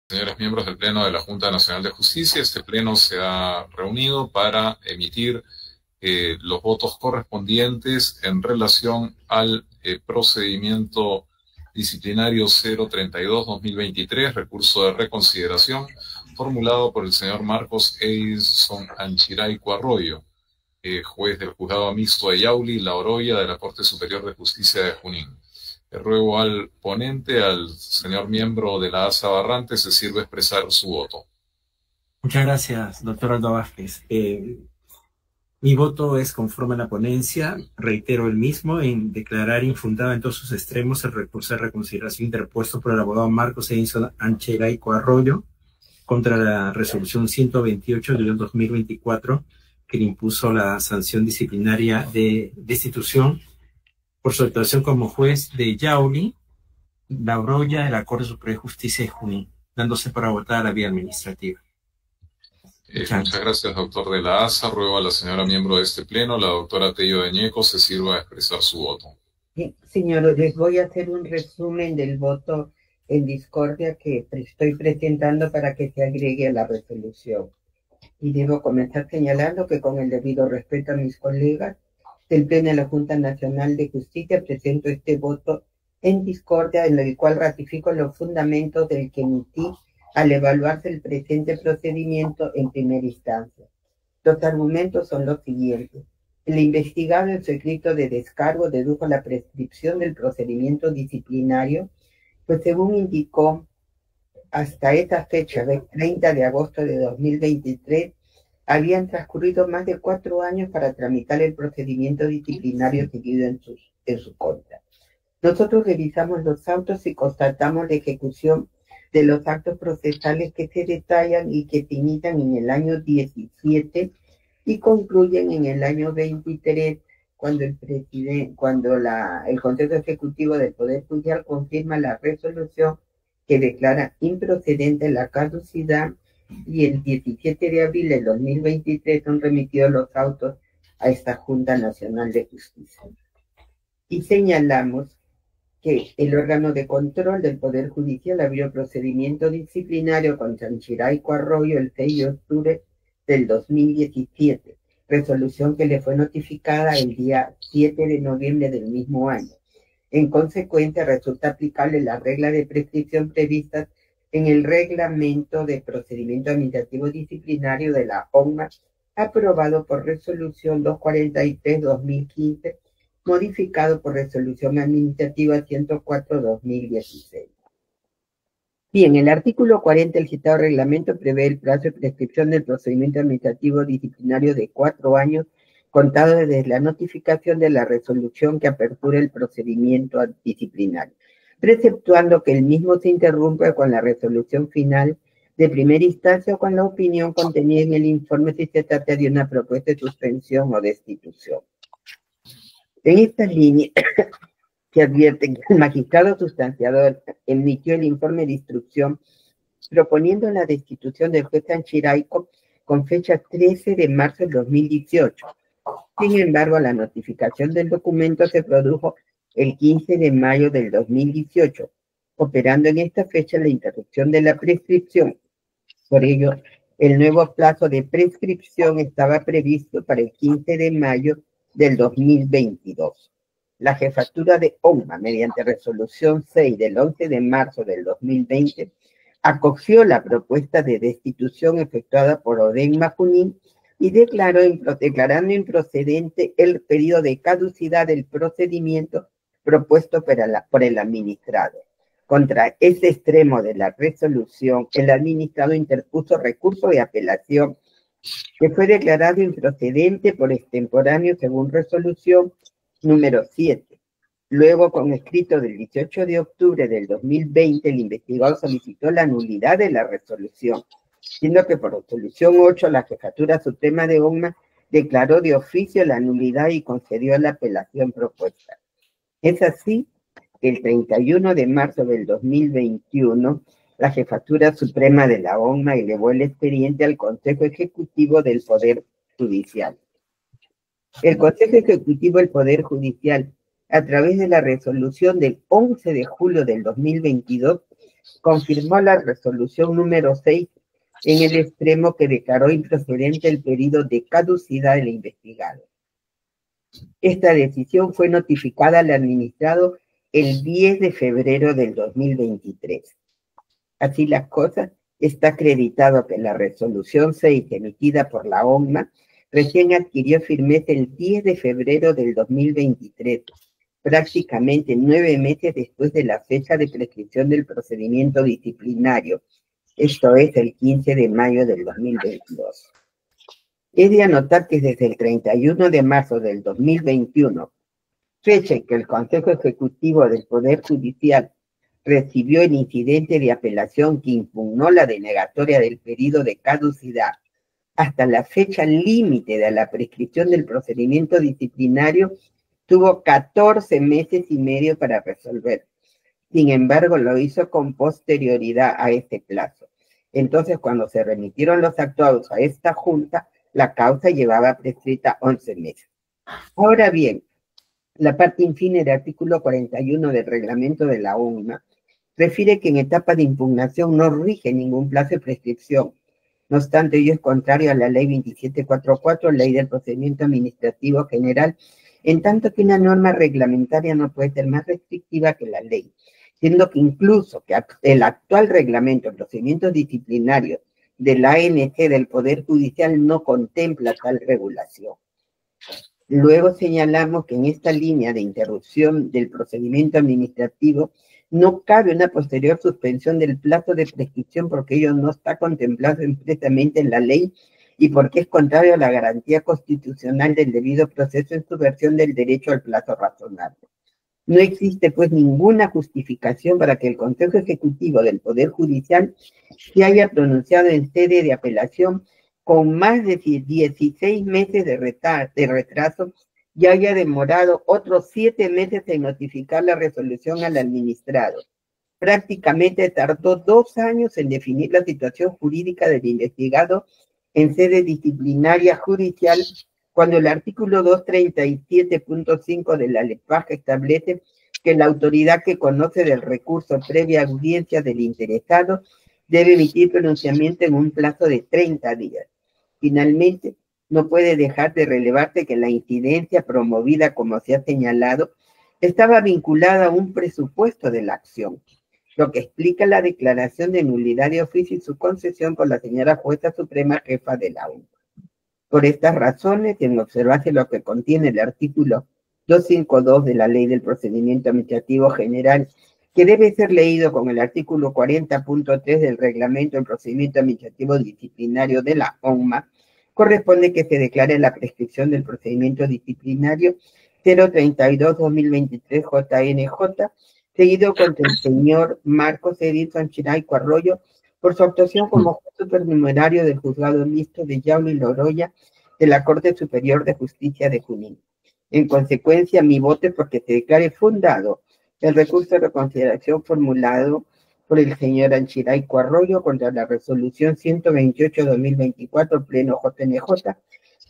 Señores miembros del Pleno de la Junta Nacional de Justicia, este Pleno se ha reunido para emitir los votos correspondientes en relación al procedimiento disciplinario 032-2023, recurso de reconsideración, formulado por el señor Marcos Edison Anchiraico Arroyo, juez del Juzgado Mixto de Yauli, La Oroya, de la Corte Superior de Justicia de Junín. Ruego al ponente, al señor miembro de la ASA Barrante, se sirve expresar su voto. Muchas gracias, doctor Aldo Vázquez. Mi voto es conforme a la ponencia. Reitero el mismo en declarar infundado en todos sus extremos el recurso de reconsideración interpuesto por el abogado Marcos Edison Anchiraico Arroyo contra la resolución 128/2024 que le impuso la sanción disciplinaria de destitución por su actuación como juez de Yauli, La Oroya, de la Corte Superior de Justicia de Junín, dándose para votar a la vía administrativa. Muchas gracias, doctor de la ASA. Ruego a la señora miembro de este pleno, la doctora Tello de Ñeco, se sirva a expresar su voto. Señor, les voy a hacer un resumen del voto en discordia que estoy presentando para que se agregue a la resolución. Y debo comenzar señalando que, con el debido respeto a mis colegas del Pleno de la Junta Nacional de Justicia, presento este voto en discordia, en el cual ratifico los fundamentos del que emití al evaluarse el presente procedimiento en primera instancia. Los argumentos son los siguientes. El investigado en su escrito de descargo dedujo la prescripción del procedimiento disciplinario, pues según indicó, hasta esa fecha, del 30 de agosto de 2023, habían transcurrido más de 4 años para tramitar el procedimiento disciplinario seguido en su contra. Nosotros revisamos los autos y constatamos la ejecución de los actos procesales que se detallan y que se inician en el año 17 y concluyen en el año 23, cuando el Consejo Ejecutivo del Poder Judicial confirma la resolución que declara improcedente la caducidad, y el 17 de abril del 2023 son remitidos los autos a esta Junta Nacional de Justicia. Y señalamos que el órgano de control del Poder Judicial abrió procedimiento disciplinario contra Anchiraico Arroyo el 6 de octubre del 2017, resolución que le fue notificada el día 7 de noviembre del mismo año. En consecuencia, resulta aplicable la regla de prescripción prevista en el Reglamento de Procedimiento Administrativo Disciplinario de la ONMA, aprobado por Resolución 243/2015, modificado por Resolución Administrativa 104/2016. Bien, el artículo 40 del citado reglamento prevé el plazo de prescripción del procedimiento administrativo disciplinario de 4 años, contado desde la notificación de la resolución que apertura el procedimiento disciplinario, preceptuando que el mismo se interrumpa con la resolución final de primera instancia o con la opinión contenida en el informe si se trata de una propuesta de suspensión o destitución. En esta línea se advierte que el magistrado sustanciador emitió el informe de instrucción proponiendo la destitución del juez Anchiraico con fecha 13 de marzo del 2018. Sin embargo, la notificación del documento se produjo el 15 de mayo del 2018, operando en esta fecha la interrupción de la prescripción. Por ello, el nuevo plazo de prescripción estaba previsto para el 15 de mayo del 2022. La jefatura de ONMA, mediante resolución 6 del 11 de marzo del 2020, acogió la propuesta de destitución efectuada por Odenma Junín y declarando improcedente el periodo de caducidad del procedimiento propuesto por el administrado. Contra ese extremo de la resolución, el administrado interpuso recurso de apelación que fue declarado improcedente por extemporáneo según resolución número 7. Luego, con escrito del 18 de octubre del 2020, el investigador solicitó la nulidad de la resolución, siendo que por resolución 8 la Jefatura Suprema de ONMA declaró de oficio la nulidad y concedió la apelación propuesta. Es así que el 31 de marzo del 2021, la Jefatura Suprema de la ONMA elevó el expediente al Consejo Ejecutivo del Poder Judicial. El Consejo Ejecutivo del Poder Judicial, a través de la resolución del 11 de julio del 2022, confirmó la resolución número 6 en el extremo que declaró improcedente el pedido de caducidad del investigado. Esta decisión fue notificada al administrado el 10 de febrero del 2023. Así las cosas, está acreditado que la resolución 6 emitida por la ONMA recién adquirió firmeza el 10 de febrero del 2023, prácticamente 9 meses después de la fecha de prescripción del procedimiento disciplinario, esto es el 15 de mayo del 2022. Es de anotar que desde el 31 de marzo del 2021, fecha en que el Consejo Ejecutivo del Poder Judicial recibió el incidente de apelación que impugnó la denegatoria del pedido de caducidad, hasta la fecha límite de la prescripción del procedimiento disciplinario, tuvo 14 meses y medio para resolver. Sin embargo, lo hizo con posterioridad a este plazo. Entonces, cuando se remitieron los actuados a esta junta, la causa llevaba prescrita 11 meses. Ahora bien, la parte infine del artículo 41 del reglamento de la ONMA refiere que en etapa de impugnación no rige ningún plazo de prescripción. No obstante, ello es contrario a la ley 2744, ley del procedimiento administrativo general, en tanto que una norma reglamentaria no puede ser más restrictiva que la ley, siendo que incluso que el actual reglamento de procedimientos disciplinarios de la ANC del Poder Judicial no contempla tal regulación. Luego señalamos que en esta línea de interrupción del procedimiento administrativo no cabe una posterior suspensión del plazo de prescripción porque ello no está contemplado expresamente en la ley y porque es contrario a la garantía constitucional del debido proceso en su versión del derecho al plazo razonable. No existe, pues, ninguna justificación para que el Consejo Ejecutivo del Poder Judicial se haya pronunciado en sede de apelación con más de 16 meses de retraso y haya demorado otros 7 meses en notificar la resolución al administrado. Prácticamente tardó 2 años en definir la situación jurídica del investigado en sede disciplinaria judicial, cuando el artículo 237.5 de la LEPAJ establece que la autoridad que conoce del recurso previa audiencia del interesado debe emitir pronunciamiento en un plazo de 30 días. Finalmente, no puede dejar de relevarse que la incidencia promovida, como se ha señalado, estaba vinculada a un presupuesto de la acción, lo que explica la declaración de nulidad de oficio y su concesión por la señora jueza suprema jefa de la ONU. Por estas razones, en observarse lo que contiene el artículo 252 de la Ley del Procedimiento Administrativo General, que debe ser leído con el artículo 40.3 del Reglamento del Procedimiento Administrativo Disciplinario de la ONMA, corresponde que se declare la prescripción del procedimiento disciplinario 032-2023 JNJ, seguido contra el señor Marcos Edison Chiraico Arroyo, por su actuación como juez supernumerario del Juzgado Mixto de Yauli Loroya de la Corte Superior de Justicia de Junín. En consecuencia, mi voto es porque se declare fundado el recurso de reconsideración formulado por el señor Anchiraico Arroyo contra la resolución 128-2024 Pleno JNJ,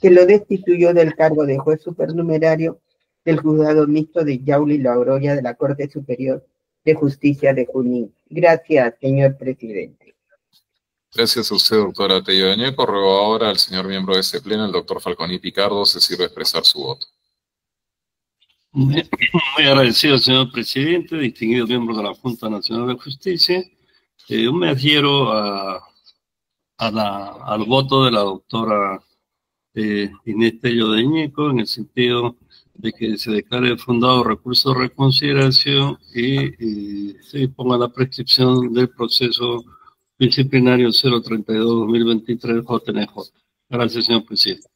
que lo destituyó del cargo de juez supernumerario del Juzgado Mixto de Yauli Loroya de la Corte Superior de Justicia de Junín. Gracias, señor presidente. Gracias a usted, doctora Tello Dañeco. Ruego ahora al señor miembro de este pleno, el doctor Falconi Picardo, se sirve a expresar su voto. Muy agradecido, señor presidente, distinguidos miembros de la Junta Nacional de Justicia. Yo me adhiero al voto de la doctora Inés Tello Dañeco en el sentido de que se declare fundado recurso de reconsideración y se disponga la prescripción del proceso disciplinario 032-2023 JNJ. Gracias, señor presidente.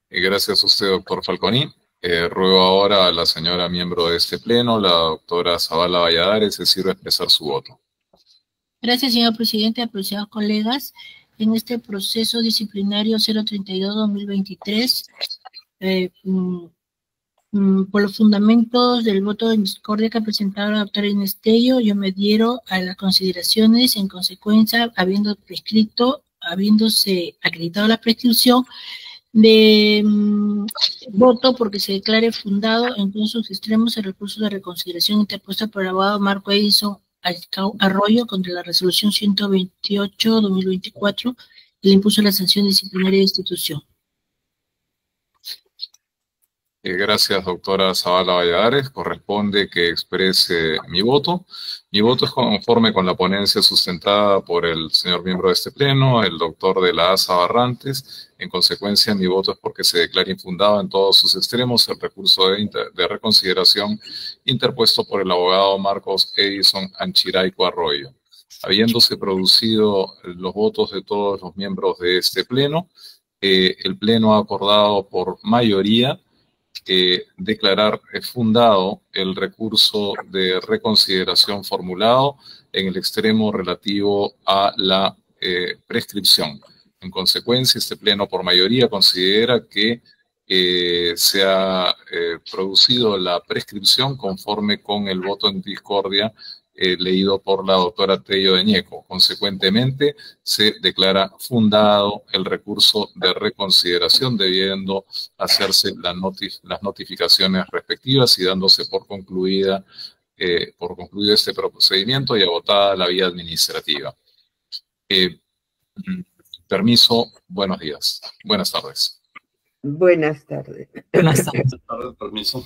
Gracias a usted, doctor Falconi. Ruego ahora a la señora miembro de este pleno, la doctora Zavala Valladares, se sirve a expresar su voto. Gracias, señor presidente. Apreciados colegas, en este proceso disciplinario 032-2023, por los fundamentos del voto de discordia que ha presentado la doctora Inés Tello, yo me adhiero a las consideraciones. En consecuencia, habiéndose acreditado la prescripción, de voto porque se declare fundado en todos sus extremos el recurso de reconsideración interpuesto por el abogado Marco Edison Arroyo contra la resolución 128/2024 y le impuso la sanción disciplinaria de institución. Gracias, doctora Zavala Valladares. Corresponde que exprese mi voto. Mi voto es conforme con la ponencia sustentada por el señor miembro de este pleno, el doctor de la ASA Barrantes. En consecuencia, mi voto es porque se declara infundado en todos sus extremos el recurso de reconsideración interpuesto por el abogado Marcos Edison Anchiraico Arroyo. Habiéndose producido los votos de todos los miembros de este pleno, el pleno ha acordado por mayoría declarar fundado el recurso de reconsideración formulado en el extremo relativo a la prescripción. En consecuencia, este pleno por mayoría considera que se ha producido la prescripción conforme con el voto en discordia leído por la doctora Tello de Ñeco. Consecuentemente, se declara fundado el recurso de reconsideración, debiendo hacerse las notificaciones respectivas y dándose por concluido este procedimiento y agotada la vía administrativa. Permiso, buenos días. Buenas tardes. Buenas tardes. Buenas tardes. Permiso.